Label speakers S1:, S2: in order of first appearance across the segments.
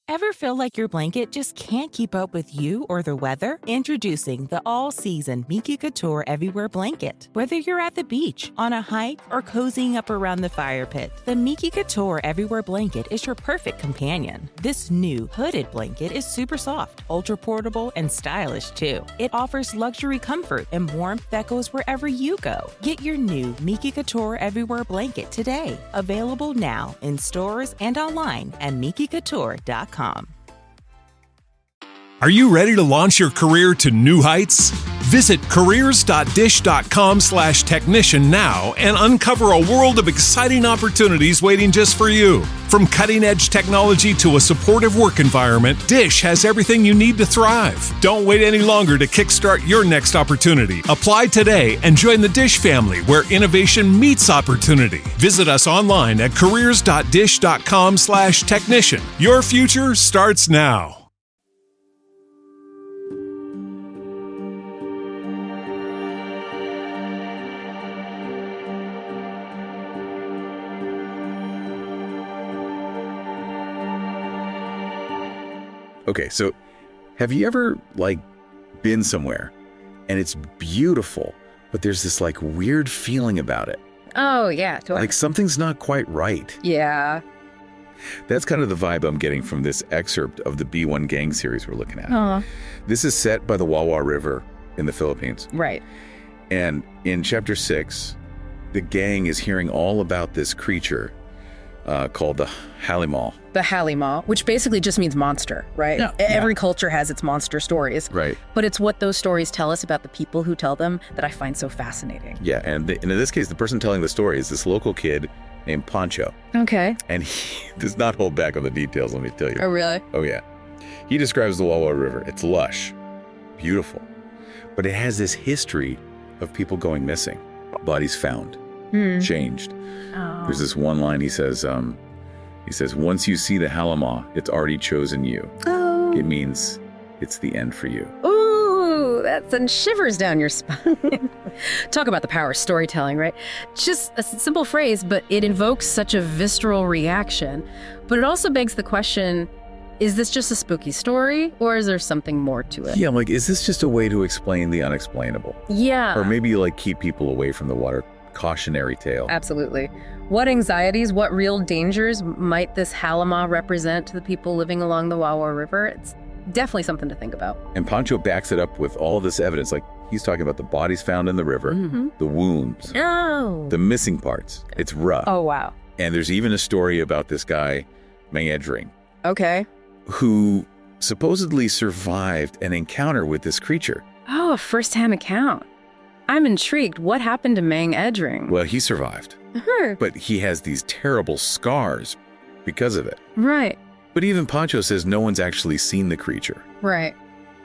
S1: Ever feel like your blanket just can't keep up with you or the weather? Introducing the all-season Miki Couture Everywhere Blanket. Whether you're at the beach, on a hike, or cozying up around the fire pit, the Miki Couture Everywhere Blanket is your perfect companion. This new hooded blanket is super soft, ultra-portable, and stylish too. It offers luxury comfort and warmth that goes wherever you go. Get your new Miki Couture Everywhere Blanket today. Available now in stores and online at mikicouture.com.
S2: Are you ready to launch your career to new heights? Visit careers.dish.com/technician now and uncover a world of exciting opportunities waiting just for you. From cutting-edge technology to a supportive work environment, Dish has everything you need to thrive. Don't wait any longer to kickstart your next opportunity. Apply today and join the Dish family where innovation meets opportunity. Visit us online at careers.dish.com/technician. Your future starts now.
S3: Okay, so have you ever, been somewhere and it's beautiful, but there's this, weird feeling about it?
S4: Oh, yeah. Totally.
S3: Like something's not quite right.
S4: Yeah.
S3: That's kind of the vibe I'm getting from this excerpt of the B1 Gang series we're looking at.
S4: Uh-huh.
S3: This is set by the Wawa River in the Philippines.
S4: Right.
S3: And in Chapter 6, the gang is hearing all about this creature called the Halimaw.
S4: The Halimaw, which basically just means monster, right?
S3: Yeah.
S4: Every culture has its monster stories.
S3: Right.
S4: But it's what those stories tell us about the people who tell them that I find so fascinating.
S3: Yeah, and in this case, the person telling the story is this local kid named Pancho.
S4: Okay.
S3: And he does not hold back on the details, let me tell you.
S4: Oh, really?
S3: Oh, yeah. He describes the Wawa River. It's lush, beautiful, but it has this history of people going missing, bodies found, changed.
S4: Oh.
S3: There's this one line he says, once you see the Halimaw, it's already chosen you.
S4: Oh.
S3: It means it's the end for you.
S4: Ooh, that sends shivers down your spine. Talk about the power of storytelling, right? Just a simple phrase, but it invokes such a visceral reaction. But it also begs the question, is this just a spooky story, or is there something more to it?
S3: Yeah, I'm like, is this just a way to explain the unexplainable?
S4: Yeah.
S3: Or maybe keep people away from the water? Cautionary tale.
S4: Absolutely. What anxieties, what real dangers might this Halimaw represent to the people living along the Wawa River? It's definitely something to think about.
S3: And Pancho backs it up with all this evidence. He's talking about the bodies found in the river, the wounds, the missing parts. It's rough.
S4: Oh, wow.
S3: And there's even a story about this guy, Mayedring,
S4: Okay.
S3: who supposedly survived an encounter with this creature.
S4: Oh, a first-hand account. I'm intrigued. What happened to Mang Edring?
S3: Well, he survived, but he has these terrible scars because of it.
S4: Right.
S3: But even Pancho says no one's actually seen the creature.
S4: Right.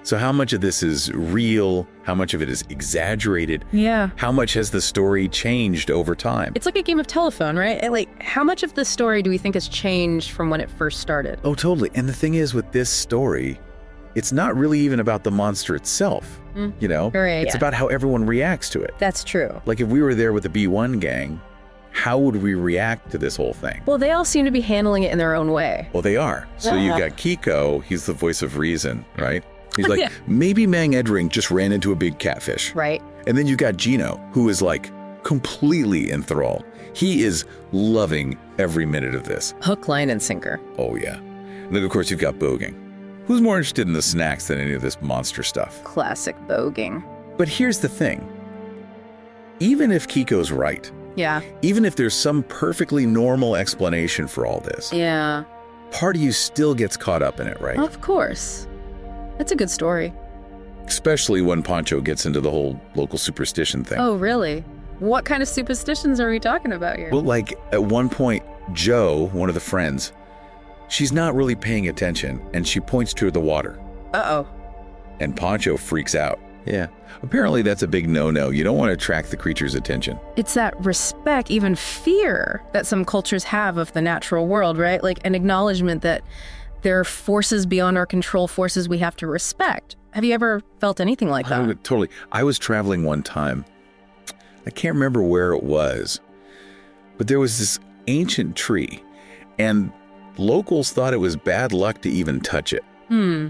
S3: So how much of this is real? How much of it is exaggerated?
S4: Yeah.
S3: How much has the story changed over time?
S4: It's like a game of telephone, right? How much of the story do we think has changed from when it first started?
S3: Oh, totally. And the thing is, with this story, it's not really even about the monster itself,
S4: Right.
S3: It's about how everyone reacts to it.
S4: That's true.
S3: Like if we were there with the B1 gang, how would we react to this whole thing?
S4: Well, they all seem to be handling it in their own way.
S3: Well, they are. So you've got Kiko, he's the voice of reason, right? He's like,
S4: Yeah.
S3: maybe Mang Edring just ran into a big catfish.
S4: Right.
S3: And then you got Gino, who is completely enthralled. He is loving every minute of this.
S4: Hook, line, and sinker.
S3: Oh, yeah. And then, of course, you've got Bogang, who's more interested in the snacks than any of this monster stuff.
S4: Classic bogging.
S3: But here's the thing. Even if Kiko's right,
S4: Yeah.
S3: even if there's some perfectly normal explanation for all this,
S4: Yeah.
S3: part of you still gets caught up in it, right?
S4: Of course. That's a good story.
S3: Especially when Pancho gets into the whole local superstition thing.
S4: Oh, really? What kind of superstitions are we talking about here?
S3: Well, at one point, Joe, one of the friends, she's not really paying attention, and she points to the water.
S4: Uh-oh.
S3: And Pancho freaks out. Yeah. Apparently that's a big no-no. You don't want to attract the creature's attention.
S4: It's that respect, even fear, that some cultures have of the natural world, right? Like an acknowledgement that there are forces beyond our control, forces we have to respect. Have you ever felt anything like that?
S3: Oh, totally. I was traveling one time. I can't remember where it was, but there was this ancient tree, and locals thought it was bad luck to even touch it.
S4: Hmm.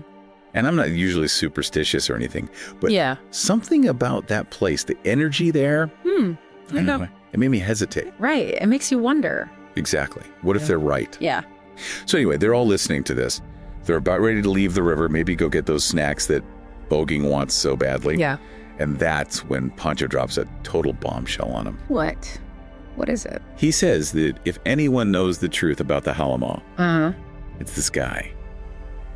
S3: And I'm not usually superstitious or anything, but
S4: Yeah.
S3: something about that place, the energy there, I don't know, it made me hesitate.
S4: Right. It makes you wonder.
S3: Exactly. What if they're right?
S4: Yeah.
S3: So anyway, they're all listening to this. They're about ready to leave the river, maybe go get those snacks that Boging wants so badly.
S4: Yeah.
S3: And that's when Pancho drops a total bombshell on him.
S4: What? What is it?
S3: He says that if anyone knows the truth about the Halimaw,
S4: Uh-huh.
S3: it's this guy,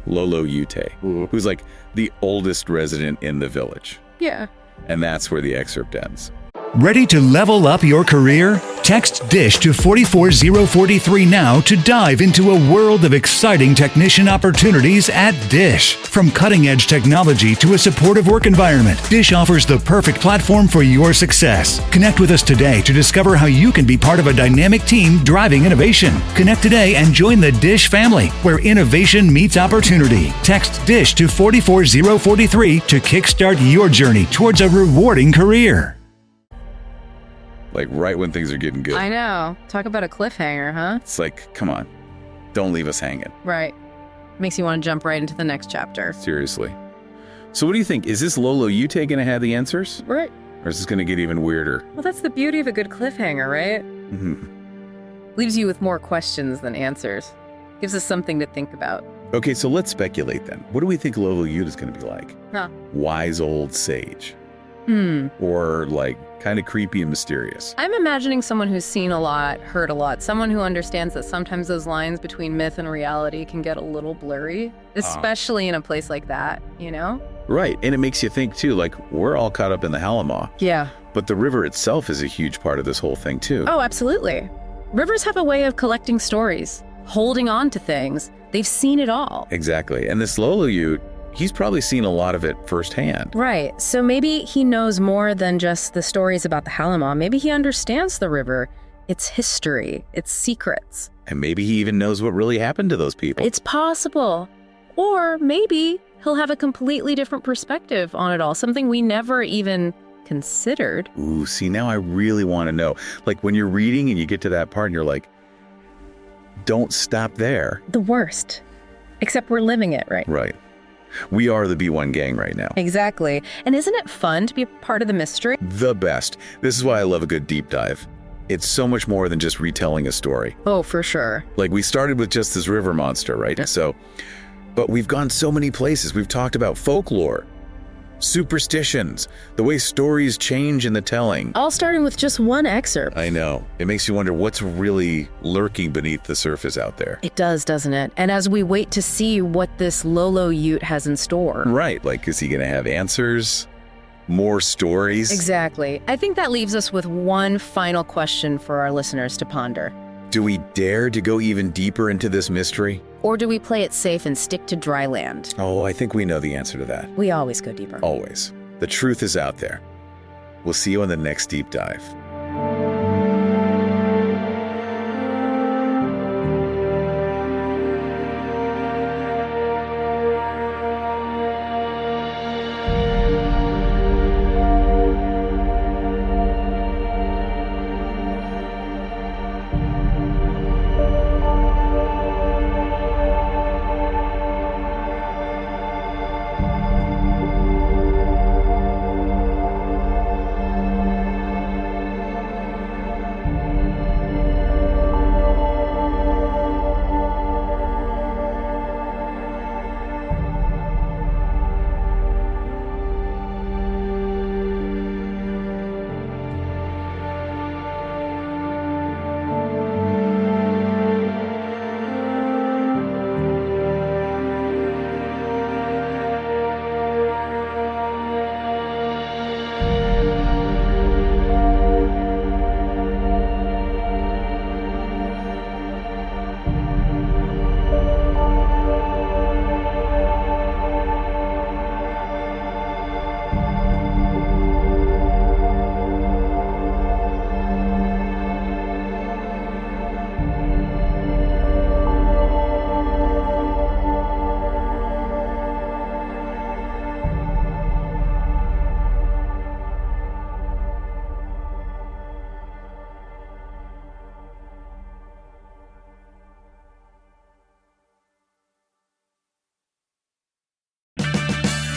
S3: Lolo Ute, who's like the oldest resident in the village.
S4: Yeah.
S3: And that's where the excerpt ends.
S5: Ready to level up your career? Text DISH to 44043 now to dive into a world of exciting technician opportunities at DISH. From cutting-edge technology to a supportive work environment, DISH offers the perfect platform for your success. Connect with us today to discover how you can be part of a dynamic team driving innovation. Connect today and join the DISH family, where innovation meets opportunity. Text DISH to 44043 to kickstart your journey towards a rewarding career.
S3: Like right when things are getting good.
S4: I know. Talk about a cliffhanger, huh?
S3: It's like, come on, don't leave us hanging.
S4: Right. Makes you want to jump right into the next chapter.
S3: Seriously. So what do you think? Is this Lolo Ute going to have the answers?
S4: Right.
S3: Or is this going to get even weirder?
S4: Well, that's the beauty of a good cliffhanger, right? Leaves you with more questions than answers. Gives us something to think about.
S3: Okay, so let's speculate then. What do we think Lolo Ute is going to be like?
S4: Huh.
S3: Wise old sage? Or like kind of creepy and mysterious?
S4: I'm imagining someone who's seen a lot, heard a lot, someone who understands that sometimes those lines between myth and reality can get a little blurry, especially in a place like that, you know?
S3: Right, and it makes you think too, like we're all caught up in the Halimaw,
S4: Yeah.
S3: but the river itself is a huge part of this whole thing too.
S4: Oh, absolutely. Rivers have a way of collecting stories, holding on to things. They've seen it all.
S3: Exactly, and this Lolo Ute, he's probably seen a lot of it firsthand.
S4: Right. So maybe he knows more than just the stories about the Halimaw. Maybe he understands the river, its history, its secrets.
S3: And maybe he even knows what really happened to those people.
S4: It's possible. Or maybe he'll have a completely different perspective on it all, something we never even considered.
S3: Ooh, see, now I really want to know. Like when you're reading and you get to that part and you're like, don't stop there.
S4: The worst. Except we're living it, right?
S3: Right. We are the B1 gang right now.
S4: Exactly. And isn't it fun to be a part of the mystery?
S3: The best. This is why I love a good deep dive. It's so much more than just retelling a story.
S4: Oh, for sure.
S3: Like we started with just this river monster, right? But we've gone so many places. We've talked about folklore, superstitions, the way stories change in the telling.
S4: All starting with just one excerpt.
S3: I know. It makes you wonder what's really lurking beneath the surface out there.
S4: It does, doesn't it? And as we wait to see what this Lolo Ute has in store.
S3: Right. Like, is he going to have answers? More stories?
S4: Exactly. I think that leaves us with one final question for our listeners to ponder.
S3: Do we dare to go even deeper into this mystery?
S4: Or do we play it safe and stick to dry land?
S3: Oh, I think we know the answer to that.
S4: We always go deeper.
S3: Always. The truth is out there. We'll see you on the next deep dive.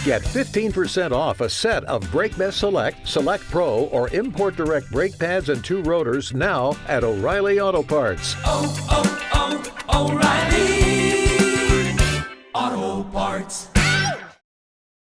S6: Get 15% off a set of BrakeBest Select, Select Pro, or Import Direct brake pads and 2 rotors now at O'Reilly Auto Parts.
S7: Oh, oh, oh, O'Reilly.